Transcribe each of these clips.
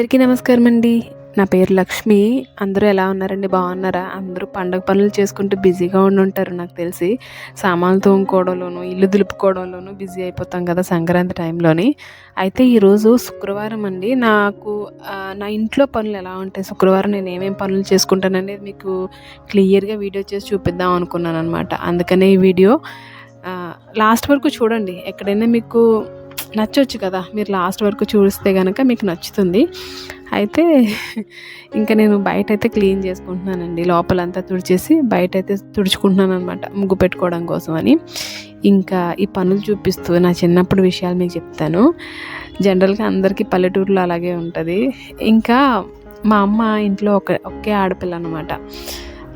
అందరికీ నమస్కారం అండి. నా పేరు లక్ష్మి. అందరూ ఎలా ఉన్నారండి? బాగున్నారా? అందరూ పండగ పనులు చేసుకుంటూ బిజీగా ఉండుంటారు నాకు తెలిసి. సామాన్లు తోముకోవడంలోను, ఇల్లు దులుపుకోవడంలోను బిజీ అయిపోతాం కదా సంక్రాంతి టైంలోని. అయితే ఈరోజు శుక్రవారం అండి. నాకు నా ఇంట్లో పనులు ఎలా ఉంటాయి, శుక్రవారం నేను ఏమేమి పనులు చేసుకుంటాననేది మీకు క్లియర్గా వీడియో చేసి చూపిద్దాం అనుకున్నాను అనమాట. అందుకనే ఈ వీడియో లాస్ట్ వరకు చూడండి. ఎక్కడైనా మీకు నచ్చొచ్చు కదా, మీరు లాస్ట్ వరకు చూస్తే కనుక మీకు నచ్చుతుంది. అయితే ఇంకా నేను బయట అయితే క్లీన్ చేసుకుంటున్నానండి. లోపలంతా తుడిచేసి బయట అయితే తుడుచుకుంటున్నాను అనమాట, ముగ్గు పెట్టుకోవడం కోసం అని. ఇంకా ఈ పనులు చూపిస్తూ నా చిన్నప్పుడు విషయాలు మీకు చెప్తాను. జనరల్గా అందరికీ పల్లెటూరులో అలాగే ఉంటుంది. ఇంకా మా అమ్మ ఇంట్లో ఒకే ఆడపిల్ల అనమాట.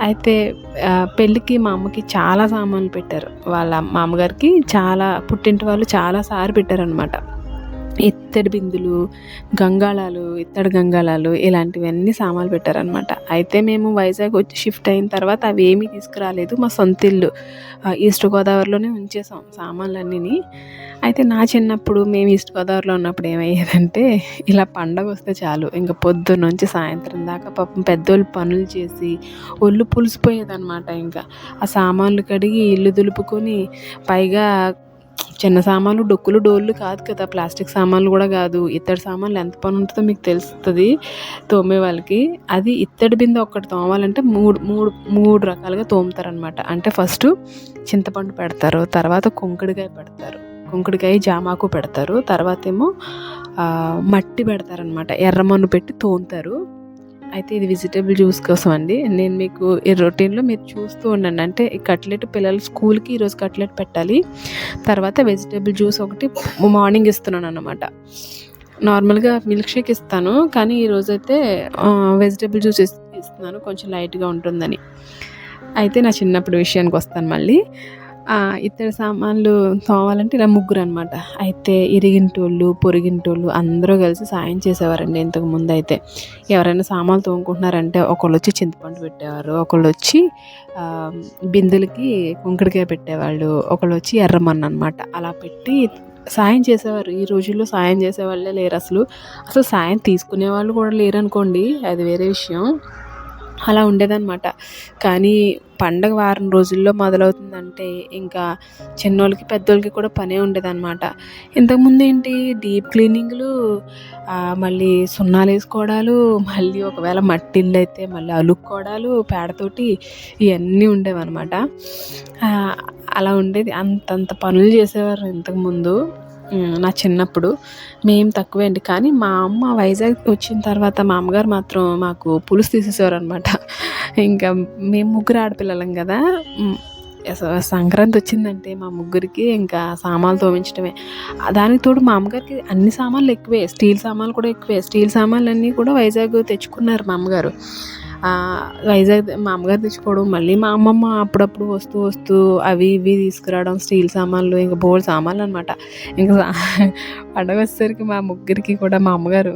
అయితే పెళ్ళికి మా అమ్మకి చాలా సామాన్లు పెట్టారు. మా అమ్మగారికి చాలా పుట్టింటి వాళ్ళు చాలా సారి పెట్టారనమాట. ఇత్తడి బిందులు, గంగాళాలు, ఇత్తడి గంగాళాలు ఇలాంటివన్నీ సామాన్లు పెట్టారనమాట. అయితే మేము వైజాగ్ వచ్చి షిఫ్ట్ అయిన తర్వాత అవి ఏమీ తీసుకురాలేదు. మా సొంత ఇల్లు ఈస్ట్ గోదావరిలోనే ఉంచేసాం సామాన్లన్నీ. అయితే నా చిన్నప్పుడు మేము ఈస్ట్ గోదావరిలో ఉన్నప్పుడు ఏమయ్యేదంటే, ఇలా పండగ వస్తే చాలు ఇంకా పొద్దున్న నుంచి సాయంత్రం దాకా పాపం పెద్దోళ్ళు పనులు చేసి ఒళ్ళు పులిసిపోయేదనమాట. ఇంకా ఆ సామాన్లు కడిగి ఇల్లు దులుపుకొని, పైగా చిన్న సామాన్లు డొక్కులు డోళ్ళు కాదు కదా, ప్లాస్టిక్ సామాన్లు కూడా కాదు. ఇత్తడి సామాన్లు ఎంత పని ఉంటుందో మీకు తెలుస్తుంది తోమే వాళ్ళకి. అది ఇత్తడి బిందె ఒక్కటి తోమాలంటే మూడు రకాలుగా తోముతారనమాట. అంటే ఫస్ట్ చింతపండు పెడతారు, తర్వాత కుంకుడికాయ పెడతారు, కుంకుడికాయ జామాకు పెడతారు, తర్వాత ఏమో మట్టి పెడతారనమాట, ఎర్రమన్ను పెట్టి తోముతారు. అయితే ఇది వెజిటేబుల్ జ్యూస్ కోసం అండి. నేను మీకు ఈ రొటీన్లో మీరు చూస్తూ ఉండండి. అంటే ఈ కట్లెట్ పిల్లలు స్కూల్కి ఈరోజు కట్లెట్ పెట్టాలి, తర్వాత వెజిటేబుల్ జ్యూస్ ఒకటి మార్నింగ్ ఇస్తున్నాను అన్నమాట. నార్మల్గా మిల్క్ షేక్ ఇస్తాను, కానీ ఈరోజైతే వెజిటేబుల్ జ్యూస్ ఇస్తున్నాను, కొంచెం లైట్గా ఉంటుందని. అయితే నా చిన్నప్పుడు విషయానికి వస్తాను మళ్ళీ. ఇత్తడి సామాన్లు తోమాలంటే ఇలా ముగ్గురు అనమాట. అయితే ఇరిగింటోళ్ళు, పొరిగింటోళ్ళు అందరూ కలిసి సాయం చేసేవారండి ఇంతకుముందు. అయితే ఎవరైనా సామాన్లు తోముకుంటున్నారంటే ఒకళ్ళు వచ్చి చింతపండు పెట్టేవారు, ఒకళ్ళు వచ్చి బిందెలకి కుంకుడికాయ పెట్టేవాళ్ళు, ఒకళ్ళు వచ్చి ఎర్రమన్ను అనమాట. అలా పెట్టి సాయం చేసేవారు. ఈ రోజుల్లో సాయం చేసేవాళ్ళే లేరు అసలు సాయం తీసుకునే వాళ్ళు కూడా లేరు అనుకోండి, అది వేరే విషయం. అలా ఉండేదన్నమాట. కానీ పండగ వారం రోజుల్లో మొదలవుతుందంటే ఇంకా చిన్నోళ్ళకి పెద్దోళ్ళకి కూడా పనే ఉండేదన్నమాట. ఇంతకుముందు ఏంటి, డీప్ క్లీనింగ్లు, మళ్ళీ సున్నాలు వేసుకోవడాలు, మళ్ళీ ఒకవేళ మట్టి ఇల్లు అయితే మళ్ళీ అలుక్కోవడాలు పేడతోటి, ఇవన్నీ ఉండేవన్నమాట. అలా ఉండేది. అంతంత పనులు చేసేవారు ఇంతకుముందు నా చిన్నప్పుడు. మేము తక్కువే అండి. కానీ మా అమ్మ వైజాగ్ వచ్చిన తర్వాత మా అమ్మగారు మాత్రం మాకు పులుసు తీసేసేవారు అనమాట. ఇంకా మేము ముగ్గురు ఆడపిల్లలం కదా, సంక్రాంతి వచ్చిందంటే మా ముగ్గురికి ఇంకా సామాన్లు తోమించడమే. దానికి తోడు మా అమ్మగారికి అన్ని సామాన్లు ఎక్కువే, స్టీల్ సామాన్లు కూడా ఎక్కువే. స్టీల్ సామాన్లు అన్నీ కూడా వైజాగ్ తెచ్చుకున్నారు మా అమ్మగారు. వైజాగ్ మా అమ్మగారు తెచ్చుకోవడం, మళ్ళీ మా అమ్మమ్మ అప్పుడప్పుడు వస్తూ అవి ఇవి తీసుకురావడం, స్టీల్ సామాన్లు, ఇంకా బోల్డ్ సామాన్లు అనమాట. ఇంకా పండగ వచ్చేసరికి మా ముగ్గురికి కూడా మా అమ్మగారు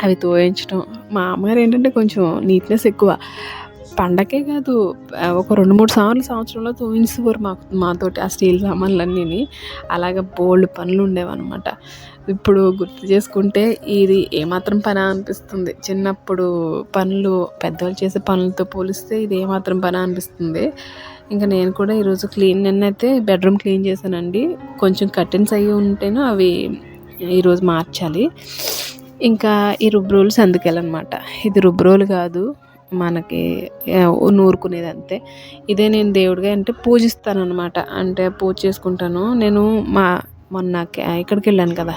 అవి తోయించడం. మా అమ్మగారు ఏంటంటే కొంచెం నీట్నెస్ ఎక్కువ. పండగే కాదు, ఒక 2-3 సార్లు సంవత్సరంలో తోయించేవారు మాతోటి ఆ స్టీల్ సామాన్లన్నీ. అలాగే బోల్డ్ పనులు ఉండేవన్నమాట. ఇప్పుడు గుర్తు చేసుకుంటే ఇది ఏమాత్రం పని అనిపిస్తుంది. చిన్నప్పుడు పనులు, పెద్దవాళ్ళు చేసే పనులతో పోలిస్తే ఇది ఏమాత్రం పని అనిపిస్తుంది. ఇంకా నేను కూడా ఈరోజు నిన్నైతే బెడ్రూమ్ క్లీన్ చేశానండి. కొంచెం కర్టెన్స్ అయ్యి ఉంటేనో అవి ఈరోజు మార్చాలి. ఇంకా ఈ రుబ్బురోలు సందుకెళ్ళనమాట. ఇది రుబ్బురోలు కాదు, మనకి నూరుకునేది అంతే. ఇదే నేను దేవుడిగా అంటే పూజిస్తాను అనమాట. అంటే పూజ చేసుకుంటాను నేను. మొన్న ఇక్కడికి వెళ్ళాను కదా,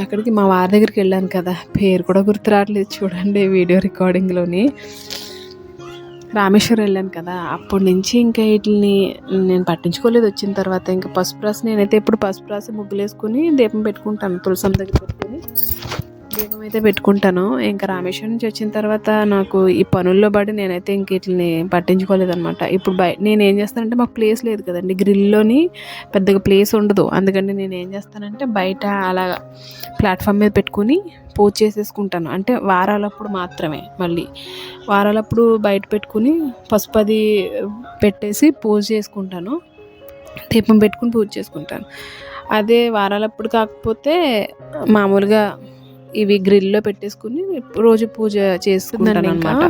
ఎక్కడికి, మా వారి దగ్గరికి వెళ్ళాను కదా, పేరు కూడా గుర్తు రావట్లేదు చూడండి వీడియో రికార్డింగ్లోని. రామేశ్వరం వెళ్ళాను కదా, అప్పటి నుంచి ఇంకా వీటిని నేను పట్టించుకోలేదు. వచ్చిన తర్వాత ఇంకా పసుపు రాసి, నేనైతే ఇప్పుడు పసుపు రాసి ముగ్గులు వేసుకుని దీపం పెట్టుకుంటాను, తులసమ్మ దగ్గర పెట్టుకుని దీపం అయితే పెట్టుకుంటాను. ఇంకా రామేశ్వరం నుంచి వచ్చిన తర్వాత నాకు ఈ పనుల్లో పడి నేనైతే ఇంక వీటిని పట్టించుకోలేదన్నమాట. ఇప్పుడు నేను చేస్తానంటే మాకు ప్లేస్ లేదు కదండి, గ్రిల్లోని పెద్దగా ప్లేస్ ఉండదు. అందుకని నేను ఏం చేస్తానంటే బయట అలాగా ప్లాట్ఫామ్ మీద పెట్టుకుని పూజ చేసేసుకుంటాను. అంటే వారాలప్పుడు మాత్రమే, మళ్ళీ వారాలప్పుడు బయట పెట్టుకుని పసుపు అది పెట్టేసి పూజ చేసుకుంటాను, దీపం పెట్టుకుని పూజ చేసుకుంటాను. అదే వారాలప్పుడు కాకపోతే మామూలుగా ఇవి గ్రిల్‌లో పెట్టేసుకొని రోజు పూజ చేసుకుంటాననమాట.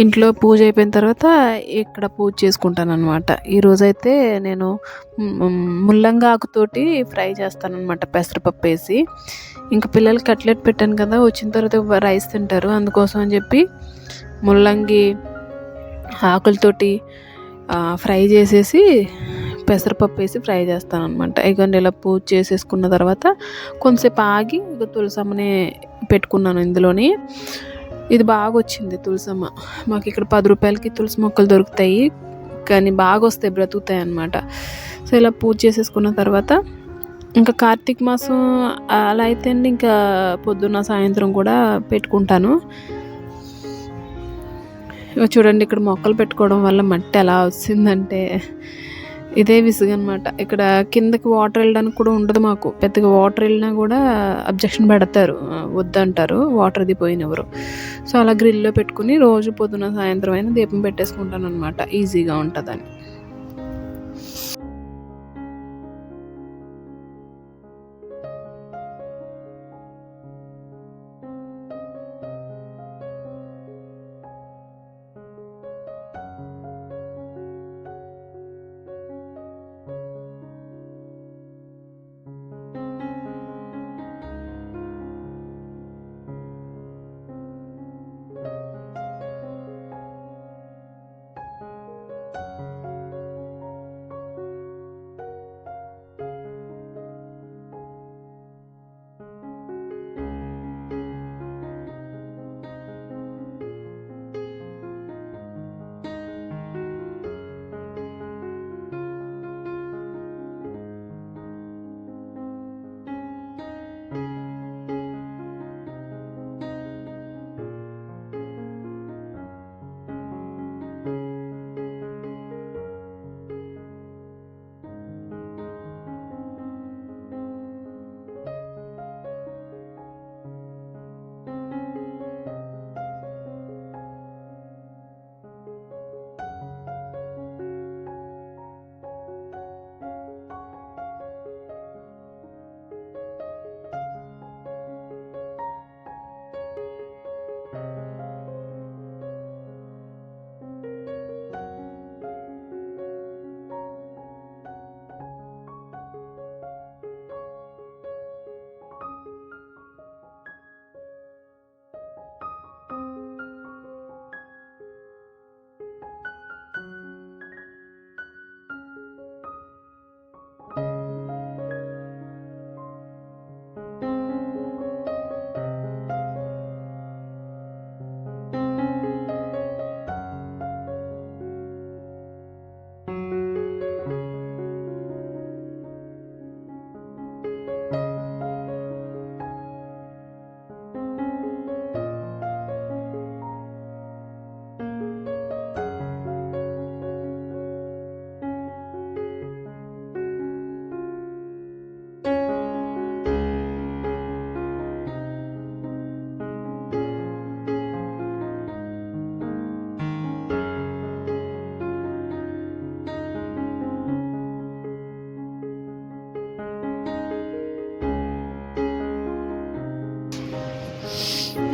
ఇంట్లో పూజ అయిపోయిన తర్వాత ఇక్కడ పూజ చేసుకుంటాననమాట. ఈరోజైతే నేను ముల్లంగి ఆకుతోటి ఫ్రై చేస్తాననమాట పెసరపప్పేసి. ఇంక పిల్లలకి కట్లెట్ పెట్టాను కదా! వచ్చిన తర్వాత రైస్ తింటారు. అందుకోసం అని చెప్పి ముల్లంగి ఆకులతోటి ఫ్రై చేసేసి పెసరపప్పు వేసి ఫ్రై చేస్తాననమాట. ఇగోండి ఇలా పూజ చేసేసుకున్న తర్వాత కొంతసేపు ఆగి ఇక తులసమ్మని పెట్టుకున్నాను ఇందులోని. ఇది బాగా వచ్చింది తులసమ్మ. మాకు ఇక్కడ 10 రూపాయలకి తులసి మొక్కలు దొరుకుతాయి, కానీ బాగా వస్తాయి, బ్రతుకుతాయి అన్నమాట. సో ఇలా పూజ చేసేసుకున్న తర్వాత ఇంకా కార్తీక మాసం అలా అయితే అండి ఇంకా పొద్దున్న సాయంత్రం కూడా పెట్టుకుంటాను. చూడండి ఇక్కడ మొక్కలు పెట్టుకోవడం వల్ల మట్టి ఎలా వచ్చిందంటే ఇదే విసుగనమాట. ఇక్కడ కిందకి వాటర్ వెళ్ళడానికి కూడా ఉండదు మాకు. పెద్దగా వాటర్ వెళ్ళినా కూడా అబ్జెక్షన్ పెడతారు, వద్దంటారు వాటర్ అది పోయినెవరు. సో అలా గ్రిల్లో పెట్టుకుని రోజు పొద్దున సాయంత్రం అయినా దీపం పెట్టేసుకుంటాను అనమాట, ఈజీగా ఉంటుందని.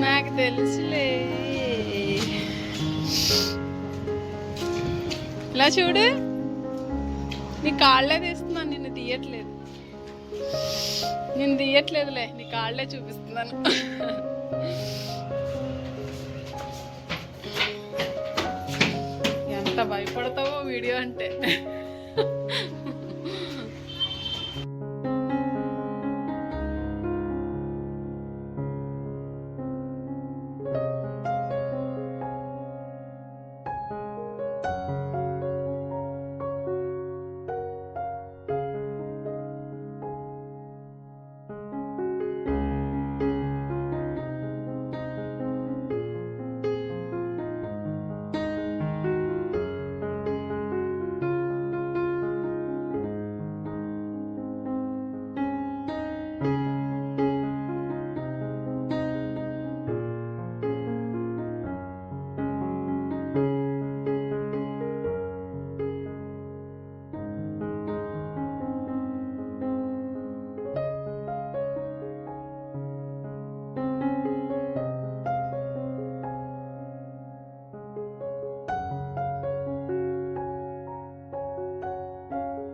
నాకు తెలుసులే, ఇలా చూడు, నీ కాళ్ళే తీస్తున్నాను, నిన్ను తీయట్లేదు, నీ కాళ్ళే చూపిస్తున్నాను. ఎంత భయపడతావో వీడియో అంటే.